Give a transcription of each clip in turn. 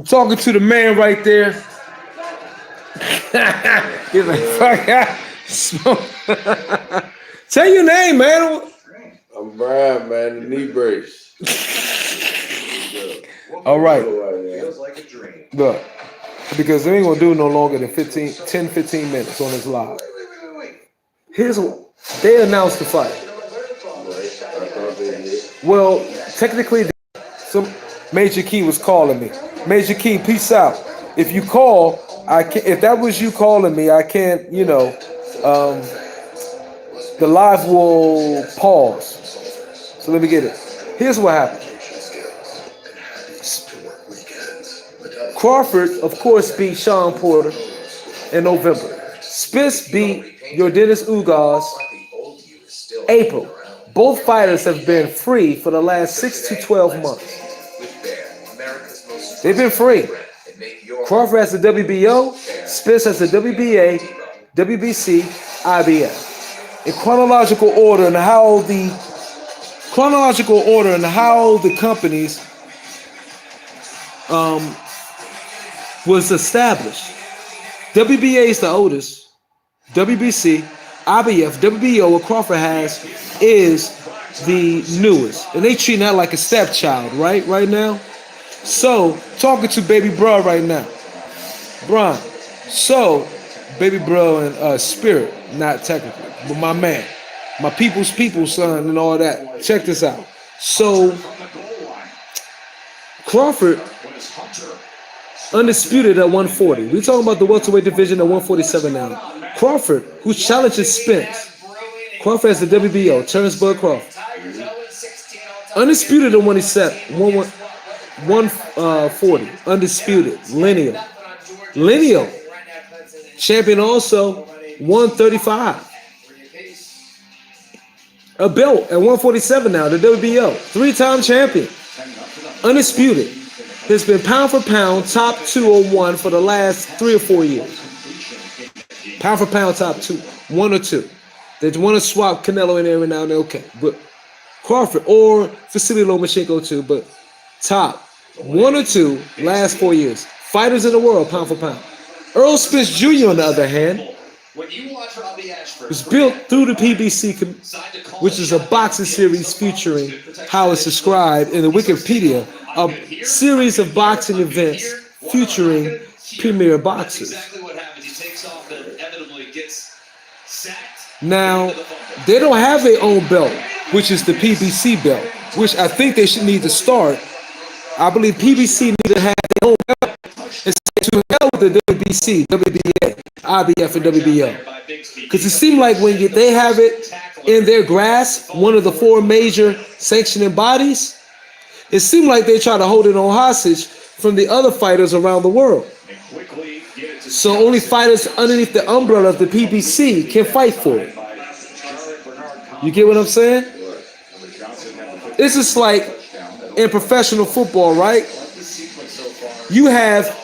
I'm talking to the man right there. He's like, fuck out. Tell your name, man. I'm Brian, man. The knee brace. All right. Look, because they ain't gonna do no longer than 10, 15 minutes on this live. Here's what they announced the fight. Well, technically, some Major Key was calling me. Major Key, peace out. If you call, I can. If that was you calling me, I can't. The live will pause. So let me get it. Here's what happened. Crawford, of course, beat Sean Porter in November. Spence beat Yordenis Ugas April. Both fighters have been free for the last 6 to 12 months. They've been free. Crawford has the WBO, Spence has the WBA, WBC, IBF. In chronological order and how the companies was established. WBA is the oldest. WBC, IBF, WBO, what Crawford has is the newest. And they treat that like a stepchild, right? Right now. So, talking to baby bro right now. Brian. So, baby bro and Spirit, not technically, but my man. My people's son and all that. Check this out. So, Crawford, undisputed at 140. We're talking about the welterweight division at 147 now. Crawford, who challenges Spence. Crawford has the WBO, Terrence Bud Crawford. Undisputed at 140. Undisputed. Lineal. Champion also 135. A belt at 147 now, the WBO. 3-time champion. Undisputed. Has been pound for pound top 201 for the last 3 or 4 years. Pound for pound top 2, 1 or 2. They want to swap Canelo in there every now and then, okay. But Crawford or Vasily Lomachenko too, but top 1 or 2 last 4 years. Fighters in the world, pound for pound. Earl Spence Jr. on the other hand was built through the PBC, which is a boxing series featuring how it's described in the Wikipedia, a series of boxing events featuring premier boxers. Now, they don't have their own belt, which is the PBC belt, which I think they should need to start. I believe PBC need to have their own belt and say to hell with the WBC, WBA, IBF, and WBO. Because it seemed like when they have it in their grasp, one of the 4 major sanctioning bodies, it seemed like they try to hold it on hostage from the other fighters around the world. So only fighters underneath the umbrella of the PBC can fight for it. You get what I'm saying? It's just like in professional football, right? You have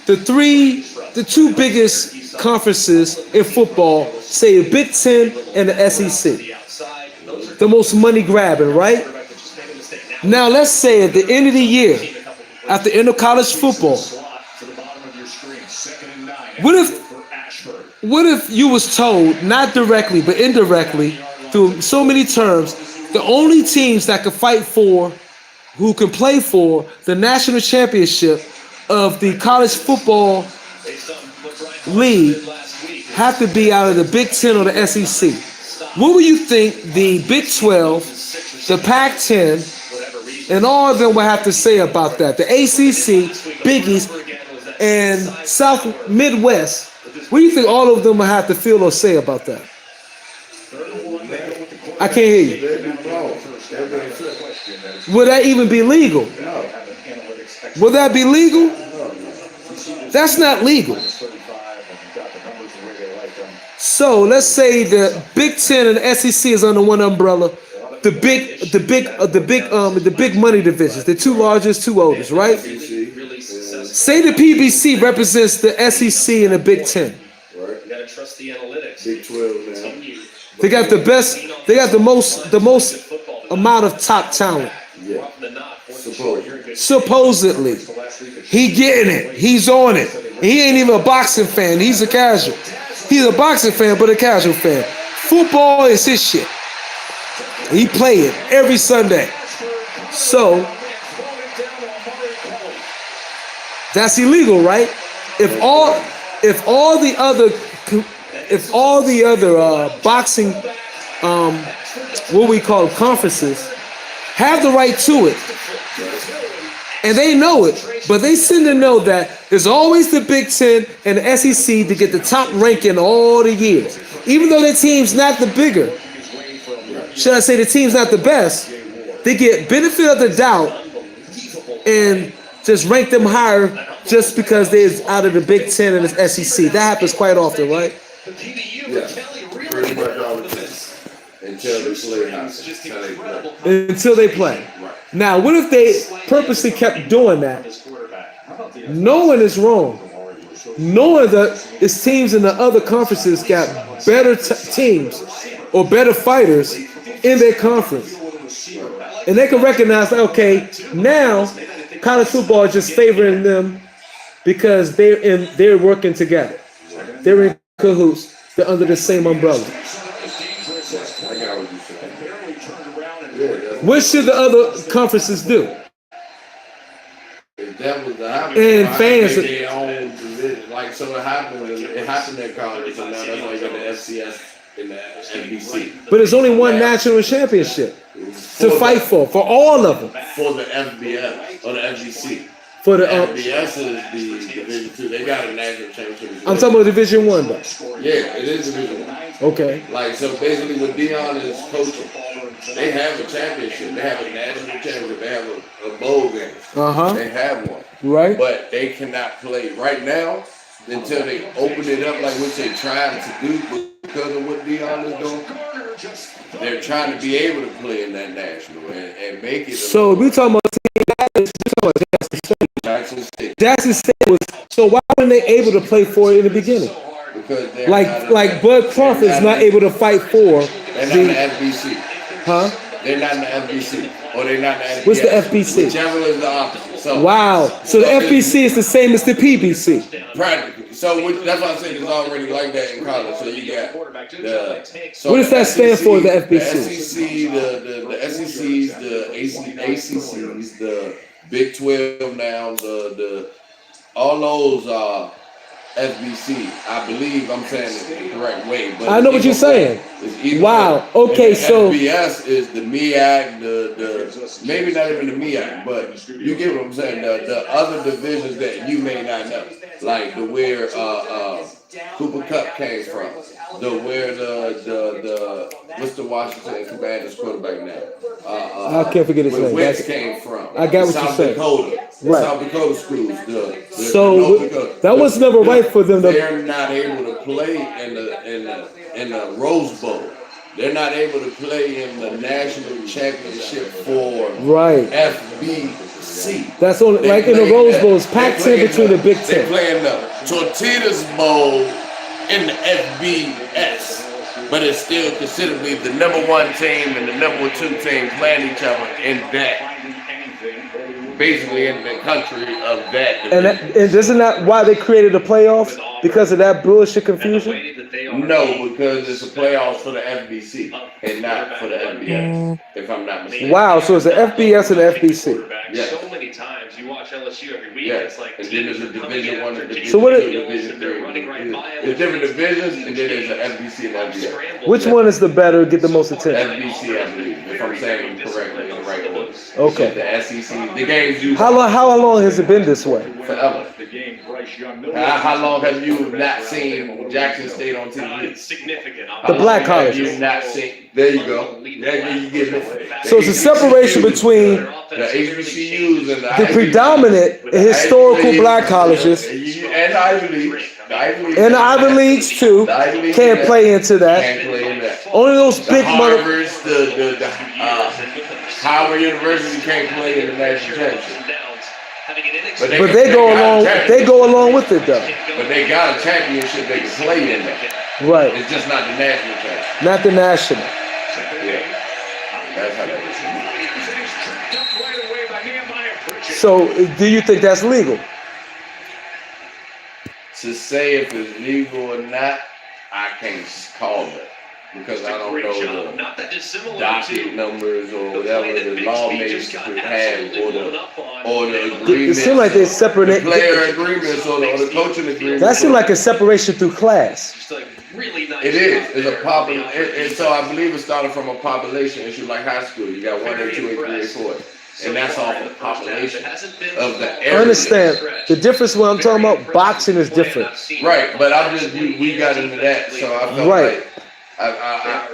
the 2 biggest conferences in football, say the Big Ten and the SEC. The most money grabbing, right? Now let's say at the end of the year, at the end of college football, what if you was told, not directly, but indirectly, through so many terms, the only teams that can fight for, who can play for the national championship of the college football league have to be out of the Big Ten or the SEC? What would you think the Big 12, the Pac-10, and all of them would have to say about that? The ACC, Biggies, and South Midwest. What do you think all of them would have to feel or say about that? I can't hear you. Would that even be legal? Would that be legal? That's not legal. So let's say the Big Ten and the SEC is under one umbrella. The big money divisions, the 2 largest, 2 oldest, right? Say the PBC represents the SEC and the Big Ten. Big 12 now. They got the best. They got the most amount of top talent. Yeah. Supposedly. He getting it. He's on it. He ain't even a boxing fan. He's a casual. He's a boxing fan, but a casual fan. Football is his shit. He play it every Sunday. So that's illegal, right? If all the other boxing what we call conferences have the right to it, and they know it, but they seem to know that there's always the Big Ten and the SEC to get the top ranking all the years. Even though their team's not the bigger, should I say the team's not the best, they get benefit of the doubt and just rank them higher just because they're out of the Big Ten and the SEC. That happens quite often, right? Yeah, pretty much all the time. Until they play. Until they play. Right. Now, what if they purposely kept doing that? Knowing is wrong. Knowing that its teams in the other conferences got better teams or better fighters in their conference. And they can recognize, okay, now college football is just favoring them because they're working together. They're in cahoots. They're under the same umbrella. What should the other conferences do? If that was to happen, And fans, their own division. Like, so it happened in college, so now that's why you got the FCS and the NBC. but there's only one national championship to fight for all of them. For the FBS or the FBC. For the FBS is the Division 2. They got a national championship. I'm talking about Division 1 though. Yeah, it is Division 1. Okay. Like, so basically what Dion is coaching, they have a championship. They have a national championship. They have a bowl game. They have one. Right. But they cannot play right now until they open it up like what they're trying to do because of what Dion is doing. They're trying to be able to play in that national and make it. So we talking about Jackson State. Jackson State was, so why weren't they able to play for it in the beginning? Because they're like Bud Crawford is not able to fight for they're not in the FBC. Huh? They're not in the FBC. Or they're not in the FBS. What's the FBC? Whichever is the opposite. So, wow. So the FBC is the same as the PBC. Practically. So that's why I said it's already like that in college. So you got the. So what does that stand for, the FBC? The SEC, the SECs, the ACCs, the Big 12 now, all those are FBC. I believe I'm saying it the correct way. But I know what you're saying. Wow. Okay, so FBS is the MEAC, the maybe not even the MEAC, but you get what I'm saying. The other divisions that you may not know, like where Cooper Kupp came from, where the what's the Washington Commanders quarterback now? I can't forget his name. Wentz came from. I got what you're saying. Right. South Dakota schools. That was never right for them. They're not able to play in the Rose Bowl. They're not able to play in the national championship for FBC. That's only like in the Rose Bowl. It's packed in between the Big Ten. They play in the Tortillas Bowl in the FBS, but it's still considerably the number one team and the number two team playing each other in that. Basically in the country of that. And isn't that why they created the playoffs? Because of that bullshit confusion? No, because it's a playoffs for the FBC and not for the FBS, if I'm not mistaken. Wow, so it's the FBS and the FBC. Yes. So many times you watch LSU every week. Yes. It's like and then there's a Division 1 and Division So what 2, is, Division 3. There's different divisions, and then there's an FBC and FBS. which one is the better, get the most attention? FBC, I believe, if I'm saying it correctly in the right order. Okay. The SEC, the games you How long has it been this way? forever. How long have you not seen Jackson State on TV? Significant. The black colleges. Have you not seen? There you go. There you get it. So it's a separation between The HBCUs and the predominant historical black colleges and the Ivy Leagues. and the Ivy Leagues too can't play into that. Can't play in that. Only those The big mother. Harvards, the Howard University can't play in the national championship. But they go along with it though. But they got a championship they can play in that. Right. It's just not the national championship. Not the national. Yeah. That's how that is. So do you think that's legal? to say if it's legal or not, I can't call it because I don't know the docket numbers or whatever the lawmakers could have or the agreements. It seems like they separate the player agreements or the coaching agreements. That seems like a separation through class. It is. It's a popular. And so I believe it started from a population issue like high school. You got 1, 2, 3, 4. And that's off the population of the area. I understand. The difference when I'm talking about boxing is different. Right, but we got into that, so I felt like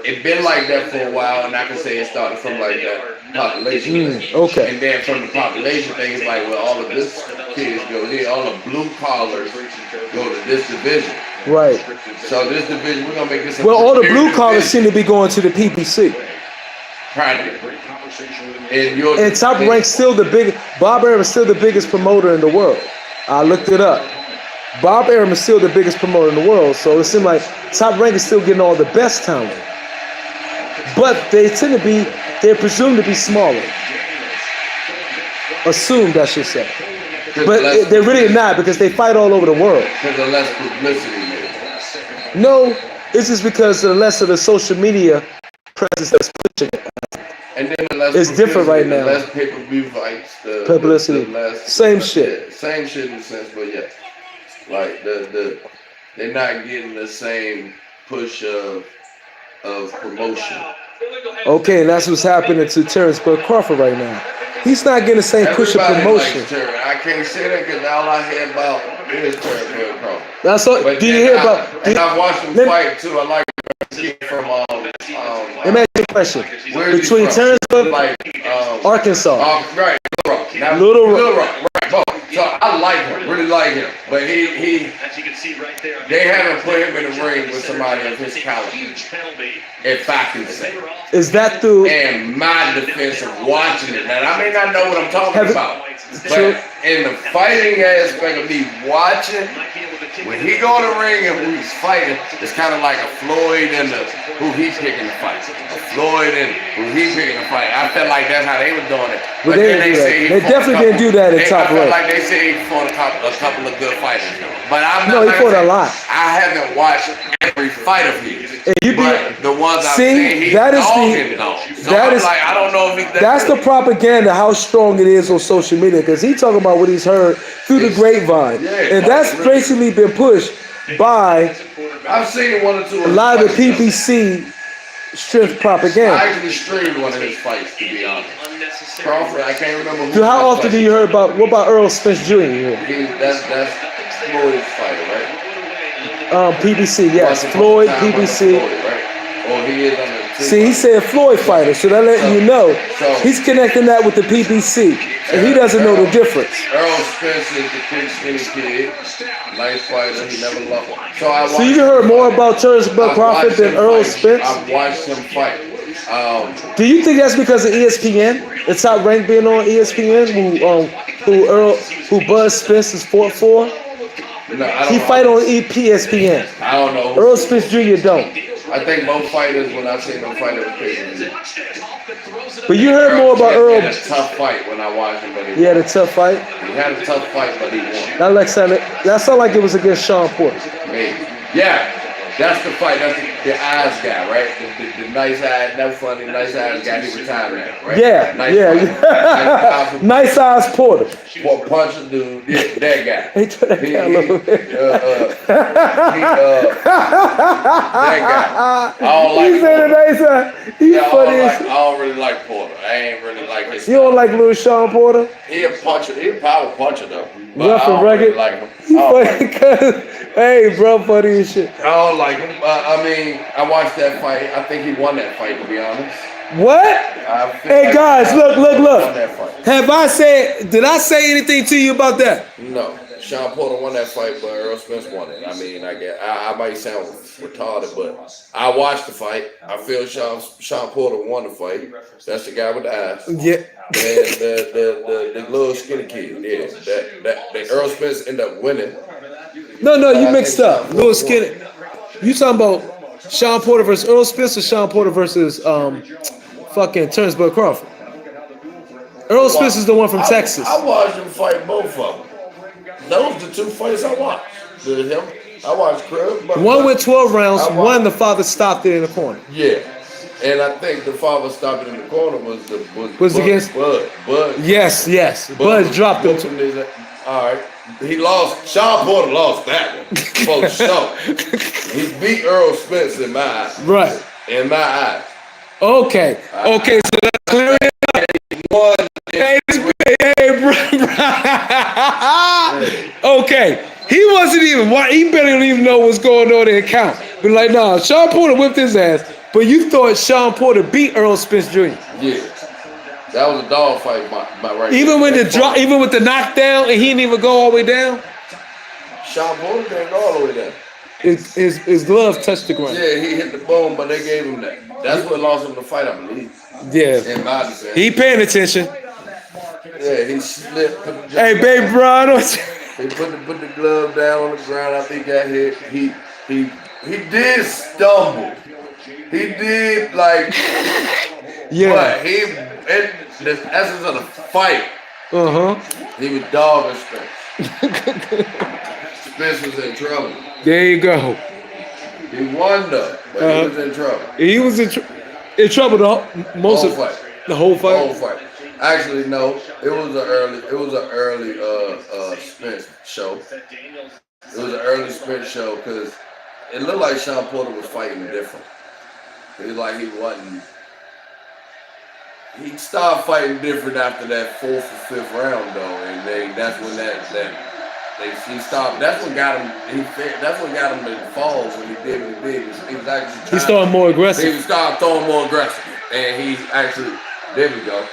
it been like that for a while, and I can say it started from like that population. Okay. And then from the population thing, it's like, well, all of this kids go here, all the blue collars go to this division. Right. So this division, we're gonna make this. Well, all the blue collars seem to be going to the PBC. Practically. And Top Rank's still the big. Bob Arum is still the biggest promoter in the world. I looked it up. Bob Arum is still the biggest promoter in the world. So it seems like Top Rank is still getting all the best talent. But they tend to be. They're presumed to be smaller. Assumed, I should say. But they're really not because they fight all over the world. Because of less publicity. No, it's just because of the less of the social media presence that's pushing it. And then the less it's different right now. The less pay-per-view fights, the publicity, the less, same shit. Same shit in a sense, but yeah, like they're not getting the same push of promotion. Okay, and that's what's happening to Terrence Crawford right now. He's not getting the same push of promotion. I can't say that because all I hear about is Terrence Crawford. That's all. Do you hear about? And I've watched him fight too. I like from let me ask you a question. Between Terrence Arkansas. Right, Little Rock. Right, both. So I like him, really like him. But he they haven't put him in the ring with somebody of his caliber. If I can say. Is that through? And my defense of watching it. Now I may not know what I'm talking about. But in the fighting aspect of me watching, when he go in the ring and who he's fighting, it's kind of like a Floyd and who he's picking to fight. A Floyd and who he's picking to fight. I felt like that's how they were doing it. But then they say they definitely didn't do that in Top Rank. I felt like they say he fought a couple of good fighters. But I'm no, he fought a lot. I haven't watched every fight of his. But the ones I've seen, he's that is So I'm like, I don't know if he's that's the propaganda, how strong it is on social media, because he's talking about what he's heard through the grapevine. And that's basically been pushed by I've seen 1 or 2 a lot of the PBC strength propaganda. I actually streamed one of his fights, to be honest. Crawford, I can't remember who. How often do you hear about, what about Earl Spence Jr.? That's Floyd's fighter, right? PBC, yes. Floyd, PBC. Oh, he is under. See, he said Floyd fighter, so that let you know he's connecting that with the PBC, and he doesn't know the difference. Earl Spence is the quick, skinny kid, nice fighter. He never lost. So you heard more about Terrence Crawford than Earl Spence? I've watched him fight. Do you think that's because of ESPN? The Top Rank being on ESPN, who Buzz Spence is fought for? No, I don't he fight on ESPN. I don't know. Earl Spence Jr. don't. I think both fighters, when I seen them fight, it was crazy. But you heard more about Earl. He had a tough fight when I watched him, but he had a tough fight. He had a tough fight, but he won. That sounded like it was against Sean Porter. Maybe. Yeah. That's the fight. That's the eyes guy, right? The nice eyes, never funny, nice eyes guy. He retired now, right? Yeah, nice nice eyes Porter. Punch a dude, yeah, that guy. He took that guy a little bit. That guy. I don't like. He said a nice eye. He's funny. I don't really like Porter. I ain't really like his. You don't like little Sean Porter? He a puncher. He a power puncher though. Rough and rugged. Like him. He funny cause. Hey, bro, funny as shit. I don't like him. I mean, I watched that fight. I think he won that fight, to be honest. What? Hey, guys, look. Did I say anything to you about that? No. Sean Porter won that fight, but Earl Spence won it. I mean, I might sound retarded, but I watched the fight. I feel Sean Porter won the fight. That's the guy with the eyes. Yeah. And the little skinny kid. Yeah. That Earl Spence ended up winning. No, you mixed up. Little skinny. You talking about Sean Porter versus Earl Spence or Sean Porter versus fucking Terrence Crawford? Earl Spence is the one from Texas. I watched him fight both of them. Those the two fights I watched. I watched Crib. One went 12 rounds. I watched- One, the father stopped it in the corner. Yeah. And I think the father stopped it in the corner was Was against Bud. Yes. Bud dropped him. All right. He lost. Sean Porter lost that one. For sure. He beat Earl Spence in my eyes. Right. In my eyes. Okay. So let's clear it up. One. Hey, bro. Okay. He wasn't even. He barely don't even know what's going on in the count. But like, nah, Sean Porter whipped his ass. But you thought Sean Porter beat Earl Spence Jr. Yeah. That was a dog fight by right Even there. when even with the knockdown, and he didn't even go all the way down. Sean Porter didn't go all the way down. His glove touched the ground. Yeah, he hit the bone, but they gave him that. That's what lost him the fight, I believe. Yeah. In my defense. He paying attention. Yeah, he slipped. Hey, baby, bro. He put the glove down on the ground after he got hit. He did stumble. He did Yeah. But in the essence of the fight, he was dogging Spence. Spence was in trouble. There you go. He won though, but he was in trouble. He was in trouble the whole fight. The whole fight. Actually, no. It was an early Spence show. It was an early Spence show because it looked like Sean Porter was fighting different. It was like he wasn't. He started fighting different after that 4th or 5th round though, and that's when he stopped. That's what got him. That's what got him in the falls when he did what he did. He was actually. He started more aggressive. He started throwing more aggressive, and he actually. There we go.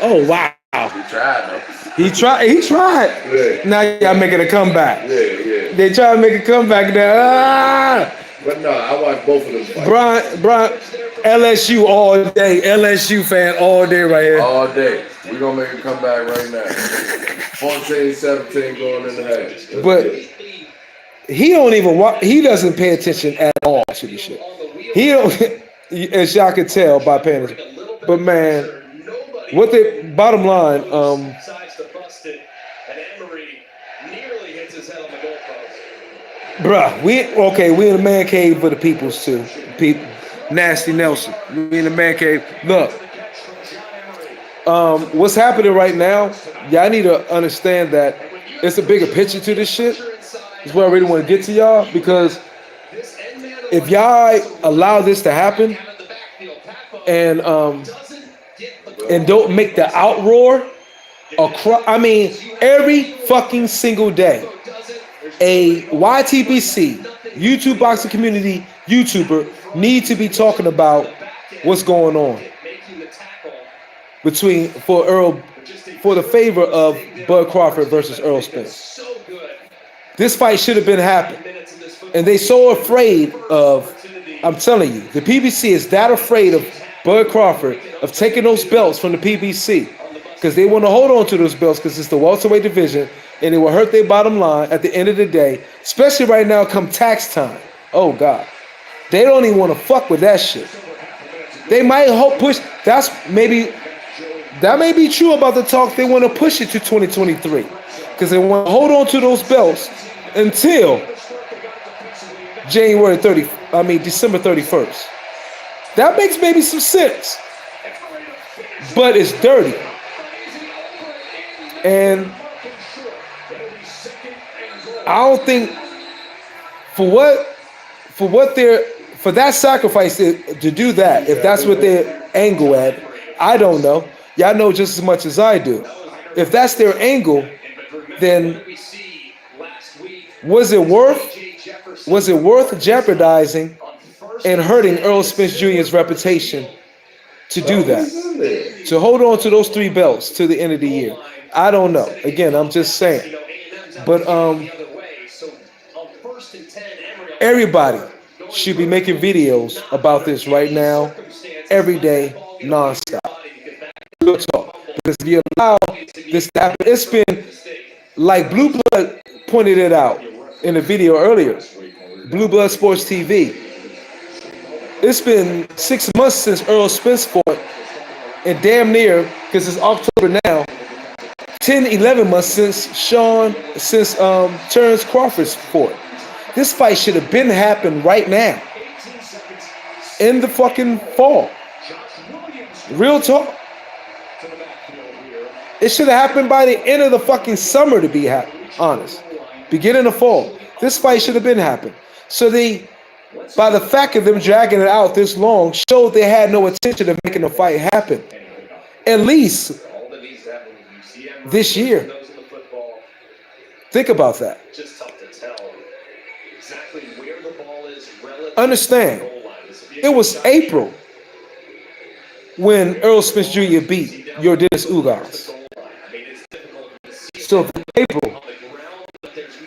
Oh wow. He tried though. He tried. Yeah. Now y'all making a comeback. Yeah. They try to make a comeback now. But no, I watched both of them fights. Brian, LSU all day. LSU fan all day right here. All day. We're going to make a comeback right now. 14-17 going in the half. But he don't even he doesn't pay attention at all to this shit. He don't, as y'all can tell by paying attention. But man, what the bottom line, bruh, we in the man cave for the peoples too. Nasty Nelson. We in the man cave. Look, what's happening right now, y'all need to understand that it's a bigger picture to this shit. It's where I really want to get to y'all, because if y'all allow this to happen and don't make the outroar every fucking single day, a YTBC YouTube boxing community YouTuber need to be talking about what's going on for the favor of Bud Crawford versus Earl Spence. This fight should have been happening, and they so afraid of. I'm telling you, the PBC is that afraid of Bud Crawford of taking those belts from the PBC, because they want to hold on to those belts because it's the welterweight division, and it will hurt their bottom line at the end of the day, especially right now come tax time. Oh God, they don't even want to fuck with that shit. They might push. That may be true about the talk. They want to push it to 2023 because they want to hold on to those belts until December 31st. That makes maybe some sense, but it's dirty. And I don't think for that sacrifice to do that, if that's what their angle at, I don't know. Y'all know just as much as I do. If that's their angle, then was it worth jeopardizing and hurting Earl Spence Jr.'s reputation to do that? To hold on to those 3 belts to the end of the year? I don't know. Again, I'm just saying. But everybody should be making videos about this right now, every day, nonstop. Real talk. Because if you allow this to happen, it's been like Blue Blood pointed it out in a video earlier. Blue Blood Sports TV. It's been 6 months since Earl Spence fought, and damn near, because it's October now, 10, 11 months since Terrence Crawford's fought. This fight should have been happening right now. In the fucking fall. Real talk. It should have happened by the end of the fucking summer, to be honest. Beginning of fall. This fight should have been happening. So by the fact of them dragging it out this long, showed they had no intention of making the fight happen. At least this year. Think about that. Understand, it was April when Earl Spence Jr. beat your Dennis Ugas. So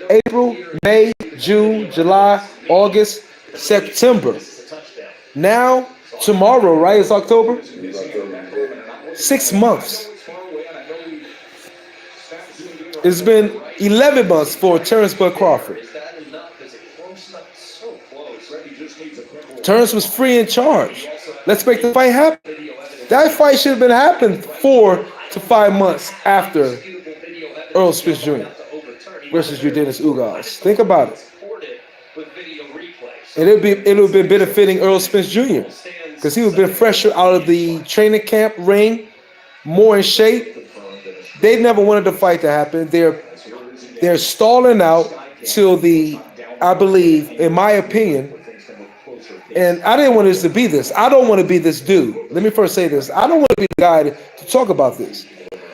April, May, June, July, August, September. Now, tomorrow, right? It's October? 6 months. It's been 11 months for Terrence Bud Crawford. Terrence was free in charge. Let's make the fight happen. That fight should have been happening 4 to 5 months after Earl Spence Jr. versus Dennis Ugas. Think about it. And it would have been benefiting Earl Spence Jr. because he would have been fresher out of the training camp ring, more in shape. They never wanted the fight to happen. They're stalling out till I believe, in my opinion, and I didn't want this to be this. I don't want to be this dude. Let me first say this. I don't want to be the guy to talk about this.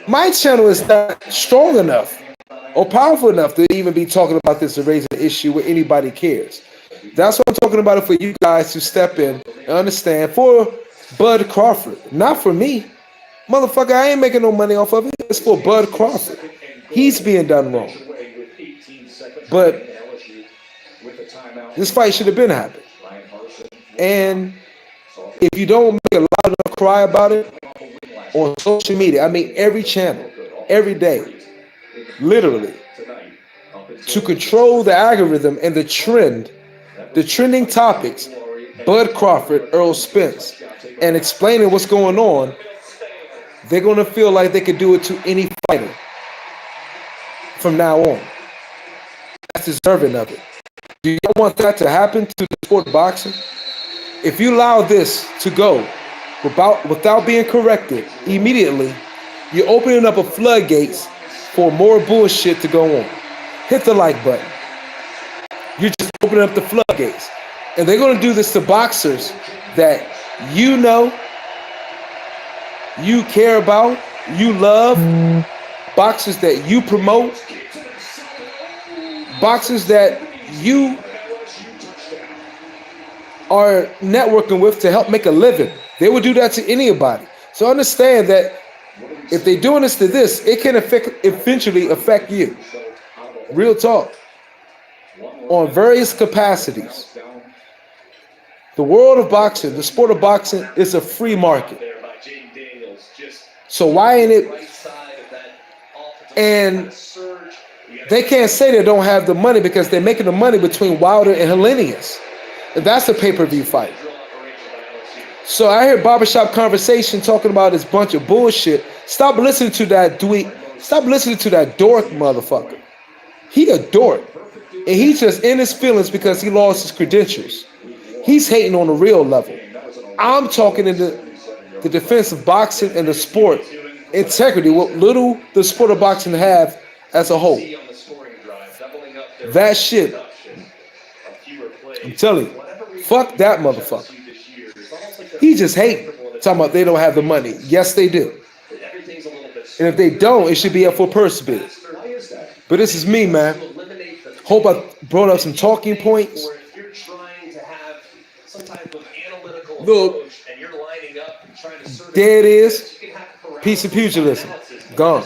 My channel is not strong enough or powerful enough to even be talking about this and raise an issue where anybody cares. That's what I'm talking about it for you guys to step in and understand for Bud Crawford, not for me. Motherfucker, I ain't making no money off of it. It's for Bud Crawford. He's being done wrong. But this fight should have been happening. And if you don't make a loud enough cry about it on social media, I mean every channel, every day, literally, to control the algorithm and the trending topics, Bud Crawford, Earl Spence, and explaining what's going on, they're going to feel like they could do it to any fighter from now on. That's deserving of it. Do you want that to happen to the sport of boxing? If you allow this to go without being corrected immediately, you're opening up a floodgates for more bullshit to go on. Hit the like button. You're just opening up the floodgates. And they're going to do this to boxers that you know, you care about, you love, boxers that you promote, boxers that you are networking with to help make a living. They would do that to anybody. So understand that if they're doing this to this, it can eventually affect you. Real talk. On various capacities. The world of boxing, the sport of boxing, is a free market. So why ain't it? And they can't say they don't have the money because they're making the money between Wilder and Hellenius. And that's a pay-per-view fight. So I hear barbershop conversation talking about this bunch of bullshit. Stop listening to that dweeb. Stop listening to that dork motherfucker. He a dork. And he's just in his feelings because he lost his credentials. He's hating on a real level. I'm talking in the defense of boxing and the sport integrity, what little the sport of boxing have as a whole. That shit, I'm telling you, fuck that motherfucker. He just hating, talking about they don't have the money. Yes, they do. And if they don't, it should be up for purse bid. But this is me, man. Hope I brought up some talking points. Look, there it is. Piece of pugilism. Gone.